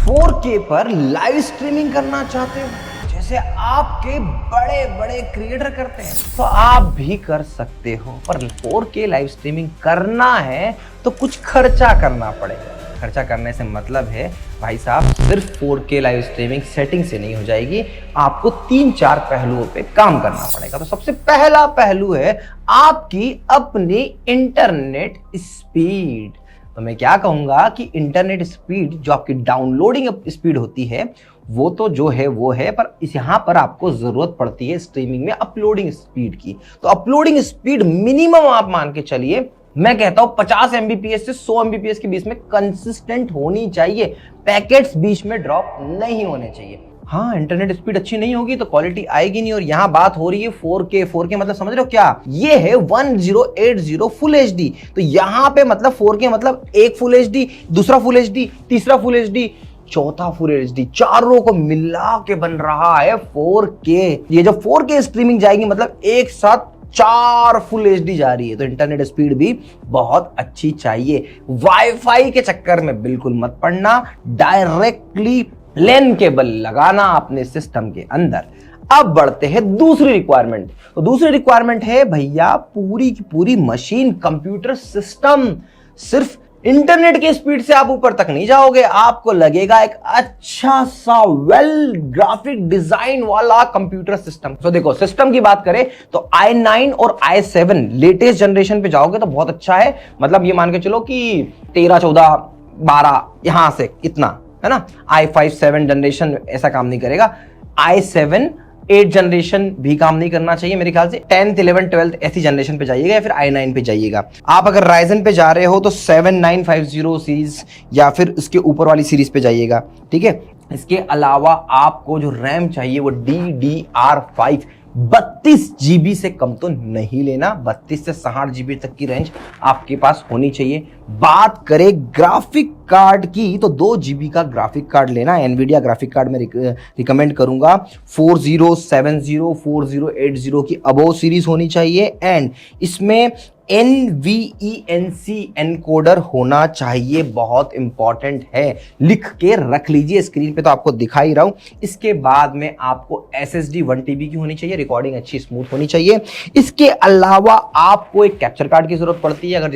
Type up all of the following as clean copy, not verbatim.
4K पर live streaming करना चाहते हो जैसे आपके बड़े बड़े क्रिएटर करते हैं तो आप भी कर सकते हो। पर 4K लाइव स्ट्रीमिंग करना है तो कुछ खर्चा करना पड़ेगा। खर्चा करने से मतलब है भाई साहब सिर्फ 4K लाइव स्ट्रीमिंग सेटिंग से नहीं हो जाएगी, आपको 3-4 पहलुओं पे काम करना पड़ेगा। तो सबसे पहला पहलू है आपकी अपनी इंटरनेट स्पीड। तो मैं क्या कहूंगा कि इंटरनेट स्पीड जो आपकी डाउनलोडिंग स्पीड होती है वो तो जो है वो है, पर इस यहां पर आपको जरूरत पड़ती है स्ट्रीमिंग में अपलोडिंग स्पीड की। तो अपलोडिंग स्पीड मिनिमम आप मान के चलिए, मैं कहता हूं 50 Mbps से 100 Mbps के बीच में कंसिस्टेंट होनी चाहिए। पैकेट्स बीच में ड्रॉप नहीं होने चाहिए। हाँ, इंटरनेट स्पीड अच्छी नहीं होगी तो क्वालिटी आएगी नहीं। और यहां बात हो रही है 4K मतलब समझ रहे हो क्या? ये है 1080 फुल एचडी। तो यहां पे मतलब 4K मतलब एक फुल एचडी, दूसरा फुल एचडी, तीसरा फुल एचडी, चौथा फुल एचडी, चारों को मिला के बन रहा है 4K। ये जब 4K स्ट्रीमिंग जाएगी मतलब एक साथ 4 फुल एचडी जा रही है। तो इंटरनेट स्पीड भी बहुत अच्छी चाहिए। वाईफाई के चक्कर में बिल्कुल मत पड़ना, डायरेक्टली लैन केबल लगाना अपने सिस्टम के अंदर। अब बढ़ते हैं दूसरी रिक्वायरमेंट। तो दूसरी रिक्वायरमेंट है भैया पूरी की पूरी मशीन कंप्यूटर सिस्टम। सिर्फ इंटरनेट की स्पीड से आप ऊपर तक नहीं जाओगे, आपको लगेगा एक अच्छा सा वेल ग्राफिक डिजाइन वाला कंप्यूटर सिस्टम। तो देखो सिस्टम की बात करें तो i9 और i7 लेटेस्ट जनरेशन पे जाओगे तो बहुत अच्छा है। मतलब ये मान के चलो कि 13, 14, 12 यहां से इतना है ना। i5 7 जनरेशन ऐसा काम नहीं करेगा। i7 8 जनरेशन भी काम नहीं करना चाहिए मेरे ख्याल से। 10th 11th 12th ऐसी जनरेशन पे जाइएगा या फिर i9 पे जाइएगा। आप अगर राइजन पे जा रहे हो तो 7950 सीरीज या फिर उसके ऊपर वाली सीरीज पे जाइएगा, ठीक है। इसके अलावा आपको जो रैम चाहिए वो DDR5 32 GB से कम तो नहीं लेना। 32 से 60 GB तक की रेंज आपके पास होनी चाहिए। बात करें ग्राफिक कार्ड की तो 2 GB का ग्राफिक कार्ड लेना। एनवीडिया ग्राफिक कार्ड में रिकमेंड करूंगा 4070 4080 की अबोव सीरीज होनी चाहिए। एंड इसमें NVENC एनकोडर होना चाहिए, बहुत इंपॉर्टेंट है, लिख के रख लीजिए। स्क्रीन पे तो आपको दिखा ही रहा हूं। इसके बाद में आपको SSD 1 TB की होनी चाहिए, रिकॉर्डिंग अच्छी स्मूथ होनी चाहिए। इसके अलावा आपको एक कैप्चर कार्ड की जरूरत पड़ती है। अगर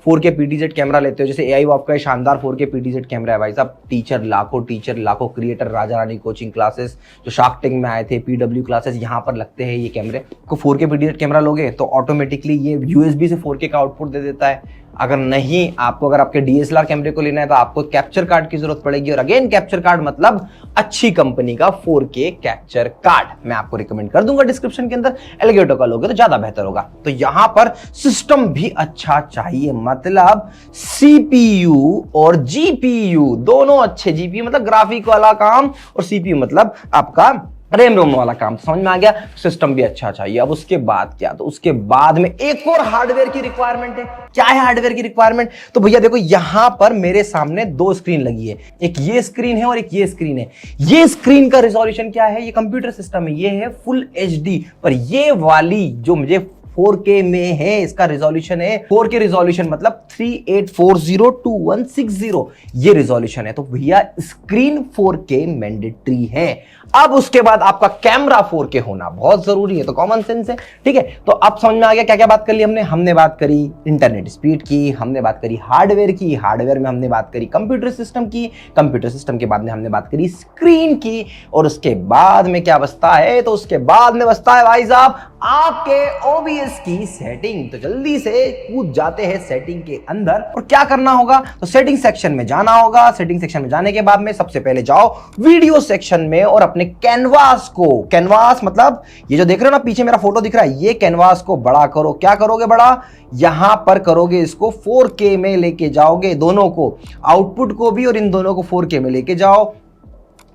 4K PTZ कैमरा लेते हो, जैसे AIWAP का शानदार 4K PTZ कैमरा है भाई साहब। टीचर लाखों creator, Raja Rani coaching classes जो शार्क टैंक में आए थे, PW क्लासेस, यहां पर लगते हैं ये कैमरे। को 4K PTZ कैमरा लोगे तो ऑटोमेटिकली ये USB से 4K का आउटपुट दे देता है। अगर आपके DSLR कैमरे को लेना है तो आपको कैप्चर कार्ड की जरूरत पड़ेगी। और अगेन कैप्चर कार्ड मतलब अच्छी कंपनी का 4K कैप्चर कार्ड मैं आपको रिकमेंड कर दूंगा डिस्क्रिप्शन के अंदर। एलिगेटो का लोगे तो ज्यादा बेहतर होगा। तो यहां पर सिस्टम भी अच्छा चाहिए, मतलब CPU और GPU दोनों अच्छे। GPU मतलब ग्राफिक वाला काम और CPU मतलब आपका रैम रोम वाला काम। समझ में आ गया? सिस्टम भी अच्छा चाहिए। अब उसके बाद क्या? तो उसके बाद में एक और हार्डवेयर की रिक्वायरमेंट है। क्या है हार्डवेयर की रिक्वायरमेंट? तो भैया देखो यहां पर मेरे सामने 2 स्क्रीन लगी है, एक ये स्क्रीन है और एक ये स्क्रीन है। ये स्क्रीन का रिजोल्यूशन क्या है? ये कंप्यूटर सिस्टम है, ये है फुल HD। पर ये वाली जो मुझे 4K में है, इसका रिजोल्यूशन है 4K रिजोल्यूशन मतलब 3840x2160 ये रिजोल्यूशन है। तो भैया स्क्रीन 4K मैंडेटरी है। अब उसके बाद आपका कैमरा 4K होना बहुत जरूरी है। तो कॉमन सेंस है, ठीक है। तो अब समझ में आ गया क्या क्या बात कर ली हमने बात करी इंटरनेट स्पीड की, हमने बात करी हार्डवेयर की, हार्डवेयर में हमने बात करी कंप्यूटर सिस्टम की, कंप्यूटर सिस्टम के बाद में हमने बात करी स्क्रीन की। और उसके बाद में क्या बचता है? तो उसके बाद में बचता है भाई साहब आपके OBS की सेटिंग। तो जल्दी से कूद जाते हैं सेटिंग के अंदर। और क्या करना होगा? तो सेटिंग सेक्शन में जाना होगा। सेटिंग सेक्शन में जाने के बाद में सबसे पहले जाओ वीडियो सेक्शन में और अपने कैनवास मतलब ये जो देख रहे हो ना पीछे मेरा फोटो दिख रहा है, ये कैनवास को बड़ा करो। क्या करोगे बड़ा? यहां पर करोगे इसको 4K में लेके जाओगे, दोनों को, आउटपुट को भी और इन दोनों को 4K में लेके जाओ।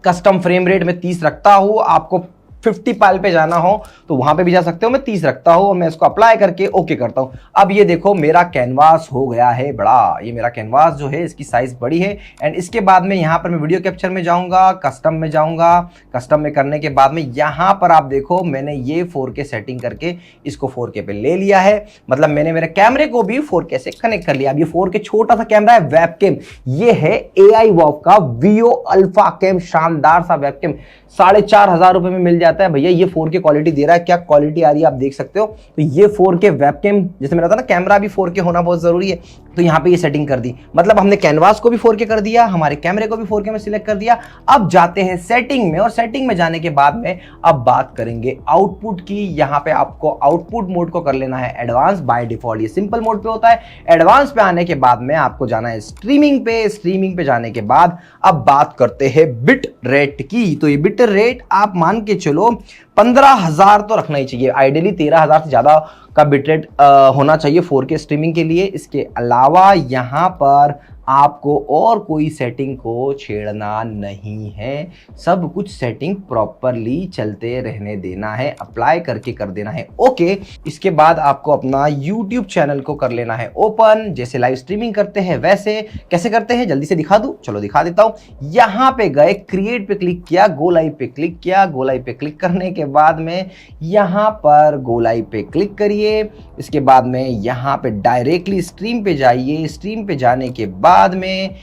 कस्टम फ्रेम रेट में 30 रखता हूं, आपको 50 पाल पे जाना हो तो वहां पे भी जा सकते हो। मैं 30 रखता हूं और मैं इसको अप्लाई करके ओके करता हूं। अब ये देखो मेरा कैनवास हो गया है बड़ा। ये मेरा कैनवास जो है इसकी साइज बड़ी है। एंड इसके बाद में यहां पर मैं वीडियो कैप्चर में जाऊंगा, कस्टम में जाऊंगा। कस्टम में करने के बाद में यहां पर आप देखो मैंने ये 4K सेटिंग करके इसको 4K पे ले लिया है। मतलब मैंने मेरे कैमरे को भी 4K से कनेक्ट कर लिया। अब ये 4K छोटा सा कैमरा है, वेबकैम ये है AI वॉव का वीओ अल्फा कैम, शानदार सा वेबकैम 4,500 रुपए में मिल जाता है भैया। ये 4K क्वालिटी दे रहा है, क्या क्वालिटी आ रही है आप देख सकते हो। तो ये 4K वेबकैम, जैसे मैंने बताया ना कैमरा भी 4K होना बहुत जरूरी है, तो यहाँ पे ये सेटिंग कर दी। मतलब हमने कैनवास को भी 4K कर दिया, हमारे कैमरे को भी 4K में सिलेक्ट कर दिया। अब जाते हैं सेटिंग में, और सेटिंग में जाने के बाद में अब बात करेंगे आउटपुट की। यहाँ पे आपको आउटपुट मोड को कर लेना है एडवांस। बाय डिफॉल्ट ये सिंपल मोड पे होता है। एडवांस पे आने के बाद में आपको जाना है स्ट्रीमिंग पे। स्ट्रीमिंग पे जाने के बाद अब बात करते हैं बिट रेट की। तो ये बिट रेट आप मान के चलो 15,000 तो रखना ही चाहिए। आइडियली 13,000 से ज्यादा का बिट रेट होना चाहिए 4K स्ट्रीमिंग के लिए। इसके अलावा यहां पर आपको और कोई सेटिंग को छेड़ना नहीं है। सब कुछ सेटिंग प्रॉपरली चलते रहने देना है, अप्लाई करके कर देना है ओके। इसके बाद आपको अपना YouTube चैनल को कर लेना है ओपन। जैसे लाइव स्ट्रीमिंग करते हैं वैसे कैसे करते हैं जल्दी से दिखा दूं, चलो दिखा देता हूं। यहां पे गए, क्रिएट पे क्लिक किया, गो लाइव पे क्लिक किया। गो लाइव पे क्लिक करने के बाद में यहां पर गो लाइव पे क्लिक करिए। इसके बाद में यहां पे डायरेक्टली स्ट्रीम पे जाइए। स्ट्रीम पे जाने के बाद में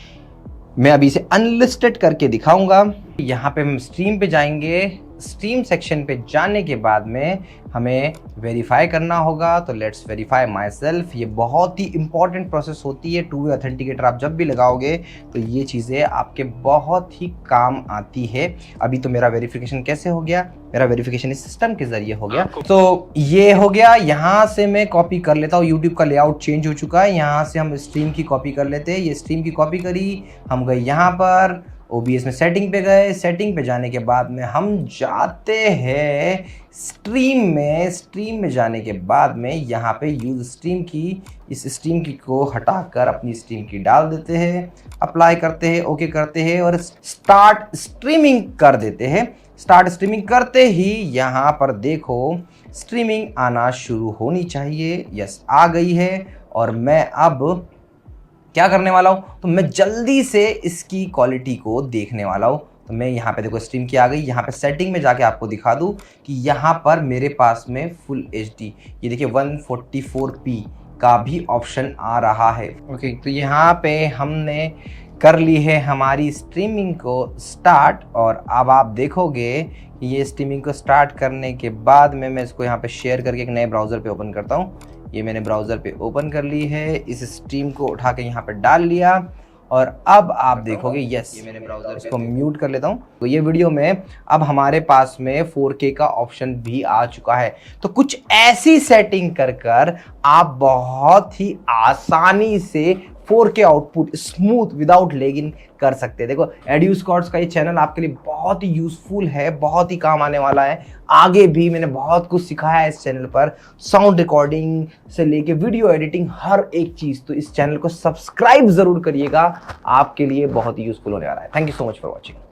मैं अभी इसे अनलिस्टेड करके दिखाऊंगा। यहां पे हम स्ट्रीम पे जाएंगे। स्ट्रीम सेक्शन पे जाने के बाद में हमें वेरीफाई करना होगा। तो लेट्स वेरीफाई माई सेल्फ। ये बहुत ही इंपॉर्टेंट प्रोसेस होती है। 2 वे ऑथेंटिकेटर आप जब भी लगाओगे तो ये चीज़ें आपके बहुत ही काम आती है। अभी तो मेरा वेरिफिकेशन कैसे हो गया, मेरा वेरिफिकेशन इस सिस्टम के जरिए हो गया। तो ये हो गया। यहाँ से मैं कॉपी कर लेता हूँ। यूट्यूब का लेआउट चेंज हो चुका है। यहाँ से हम स्ट्रीम की कॉपी कर लेते हैं। ये स्ट्रीम की कॉपी करी, हम गए यहाँ पर OBS में सेटिंग पे गए। सेटिंग पे जाने के बाद में हम जाते हैं स्ट्रीम में। स्ट्रीम में जाने के बाद में यहाँ पे यूज स्ट्रीम की, इस स्ट्रीम की को हटाकर अपनी स्ट्रीम की डाल देते हैं, अप्लाई करते हैं, ओके करते हैं और स्टार्ट स्ट्रीमिंग कर देते हैं। स्टार्ट स्ट्रीमिंग करते ही यहाँ पर देखो स्ट्रीमिंग आना शुरू होनी चाहिए। यस आ गई है। और मैं अब क्या करने वाला हूँ, तो मैं जल्दी से इसकी क्वालिटी को देखने वाला हूँ। तो मैं यहाँ पे देखो स्ट्रीम की आ गई। यहाँ पे सेटिंग में जाके आपको दिखा दूँ कि यहाँ पर मेरे पास में फुल HD, ये देखिए 144p का भी ऑप्शन आ रहा है ओके। तो यहाँ पे हमने कर ली है हमारी स्ट्रीमिंग को स्टार्ट। और अब आप देखोगे कि ये स्ट्रीमिंग को स्टार्ट करने के बाद में मैं इसको यहाँ पे शेयर करके एक नए ब्राउज़र पे ओपन करता हूँ। ये मैंने ब्राउज़र पे ओपन कर ली है। इस स्ट्रीम को उठा के यहाँ पे डाल लिया और अब आप देखोगे यस, ये मैंने ब्राउज़र इसको म्यूट कर लेता हूँ। तो ये वीडियो में अब हमारे पास में 4K का ऑप्शन भी आ चुका है। तो कुछ ऐसी सेटिंग कर कर आप बहुत ही आसानी से 4K output smooth without lagging कर सकते हैं। देखो एड्यूस्कॉर्ट्स का ये चैनल आपके लिए बहुत ही यूजफुल है, बहुत ही काम आने वाला है। आगे भी मैंने बहुत कुछ सिखाया है इस चैनल पर, साउंड रिकॉर्डिंग से लेके वीडियो एडिटिंग, हर एक चीज़। तो इस चैनल को सब्सक्राइब जरूर करिएगा, आपके लिए बहुत ही यूजफुल होने वाला है। Thank you so much for watching.